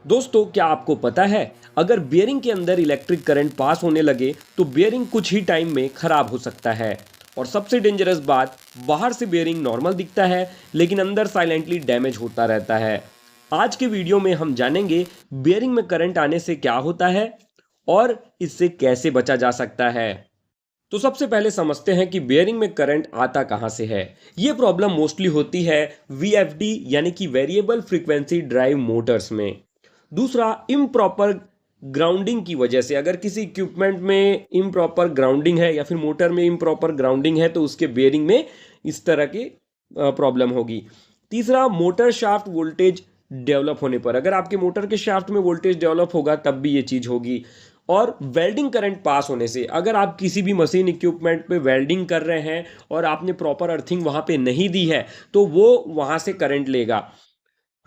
दोस्तों, क्या आपको पता है अगर बियरिंग के अंदर इलेक्ट्रिक करंट पास होने लगे तो बियरिंग कुछ ही टाइम में खराब हो सकता है। और सबसे डेंजरस बात, बाहर से बियरिंग नॉर्मल दिखता है लेकिन अंदर साइलेंटली डैमेज होता रहता है। आज के वीडियो में हम जानेंगे बियरिंग में करंट आने से क्या होता है और इससे कैसे बचा जा सकता है। तो सबसे पहले समझते हैं कि बियरिंग में करंट आता कहां से है। यह प्रॉब्लम मोस्टली होती है वीएफडी यानी कि वेरिएबल फ्रीक्वेंसी ड्राइव मोटर्स में। दूसरा, इम्प्रॉपर ग्राउंडिंग की वजह से, अगर किसी इक्विपमेंट में इम्प्रॉपर ग्राउंडिंग है या फिर मोटर में इम्प्रॉपर ग्राउंडिंग है तो उसके बियरिंग में इस तरह की प्रॉब्लम होगी। तीसरा, मोटर शाफ्ट वोल्टेज डेवलप होने पर, अगर आपके मोटर के शाफ्ट में वोल्टेज डेवलप होगा तब भी ये चीज़ होगी। और वेल्डिंग करंट पास होने से, अगर आप किसी भी मशीन इक्विपमेंट पे वेल्डिंग कर रहे हैं और आपने प्रॉपर अर्थिंग वहाँ पे नहीं दी है तो वो वहाँ से करंट लेगा।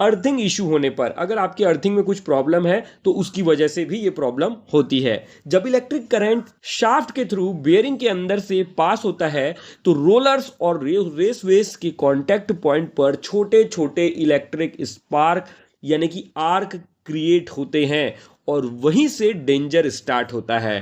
अर्थिंग इशू होने पर, अगर आपकी अर्थिंग में कुछ प्रॉब्लम है तो उसकी वजह से भी ये प्रॉब्लम होती है। जब इलेक्ट्रिक करंट शाफ्ट के थ्रू बियरिंग के अंदर से पास होता है तो रोलर्स और रेसवेस के कांटेक्ट पॉइंट पर छोटे छोटे इलेक्ट्रिक स्पार्क यानी कि आर्क क्रिएट होते हैं और वहीं से डेंजर स्टार्ट होता है।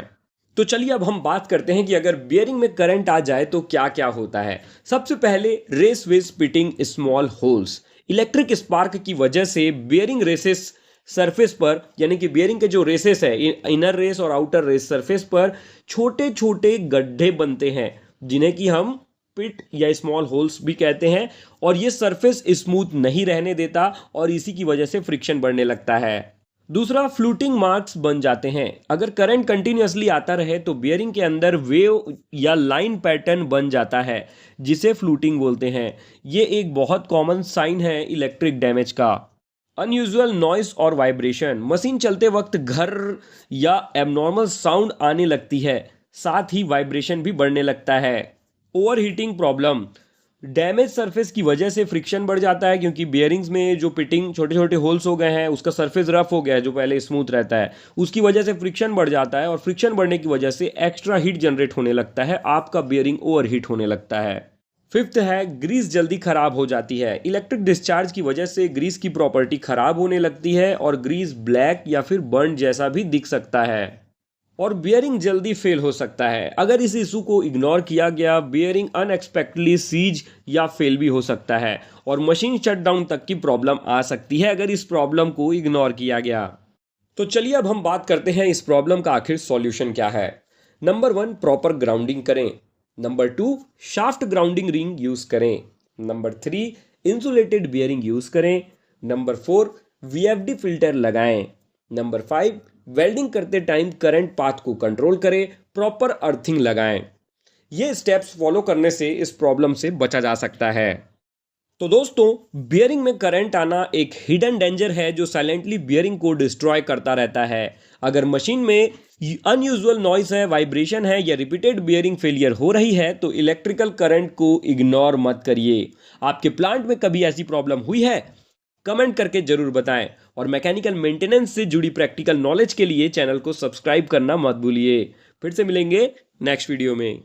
तो चलिए अब हम बात करते हैं कि अगर बियरिंग में करंट आ जाए तो क्या क्या होता है। सबसे पहले, raceways pitting small holes. Electric spark की वजह से बियरिंग रेसेस सरफेस पर, यानी कि बियरिंग के जो रेसेस है, इनर रेस और आउटर रेस सरफेस पर छोटे छोटे गड्ढे बनते हैं जिन्हें कि हम पिट या स्मॉल होल्स भी कहते हैं। और ये सरफेस स्मूथ नहीं रहने देता और इसी की वजह से फ्रिक्शन बढ़ने लगता है। दूसरा, फ्लूटिंग मार्क्स बन जाते हैं। अगर करंट कंटिन्यूअसली आता रहे तो बियरिंग के अंदर वेव या लाइन पैटर्न बन जाता है जिसे फ्लूटिंग बोलते हैं। ये एक बहुत कॉमन साइन है इलेक्ट्रिक डैमेज का। अनयूजुअल नॉइस और वाइब्रेशन, मशीन चलते वक्त घर या एबनॉर्मल साउंड आने लगती है, साथ ही वाइब्रेशन भी बढ़ने लगता है। Over heating problem, damage surface की वजह से फ्रिक्शन बढ़ जाता है क्योंकि बियरिंग्स में जो पिटिंग छोटे छोटे होल्स हो गए हैं उसका सरफेस रफ हो गया है जो पहले स्मूथ रहता है, उसकी वजह से फ्रिक्शन बढ़ जाता है और फ्रिक्शन बढ़ने की वजह से एक्स्ट्रा हीट जनरेट होने लगता है, आपका बियरिंग ओवर हीट होने लगता है। फिफ्थ है, ग्रीस जल्दी खराब हो जाती है। इलेक्ट्रिक डिस्चार्ज की वजह से ग्रीस की प्रॉपर्टी खराब होने लगती है और ग्रीस ब्लैक या फिर बर्न जैसा भी दिख सकता है और बियरिंग जल्दी फेल हो सकता है। अगर इस इशू को इग्नोर किया गया, बियरिंग अनएक्सपेक्टेडली सीज या फेल भी हो सकता है और मशीन शटडाउन तक की प्रॉब्लम आ सकती है अगर इस प्रॉब्लम को इग्नोर किया गया। तो चलिए अब हम बात करते हैं इस प्रॉब्लम का आखिर सॉल्यूशन क्या है। नंबर 1, प्रॉपर ग्राउंडिंग करें। Number 2, shaft grounding ring use करें। नंबर 3, इंसुलेटेड बियरिंग यूज करें। नंबर 4, वीएफडी फिल्टर लगाएं। नंबर 5, वेल्डिंग करते टाइम करंट पाथ को कंट्रोल करें, प्रॉपर अर्थिंग लगाएं। ये स्टेप्स फॉलो करने से इस प्रॉब्लम से बचा जा सकता है। तो दोस्तों, बियरिंग में करंट आना एक हिडन डेंजर है जो साइलेंटली बियरिंग को डिस्ट्रॉय करता रहता है। अगर मशीन में अनयूजुअल नॉइस है, वाइब्रेशन है या रिपीटेड बियरिंग फेलियर हो रही है तो इलेक्ट्रिकल करंट को इग्नोर मत करिए। आपके प्लांट में कभी ऐसी प्रॉब्लम हुई है? कमेंट करके जरूर बताएं और मैकेनिकल मेंटेनेंस से जुड़ी प्रैक्टिकल नॉलेज के लिए चैनल को सब्सक्राइब करना मत भूलिए। फिर से मिलेंगे नेक्स्ट वीडियो में।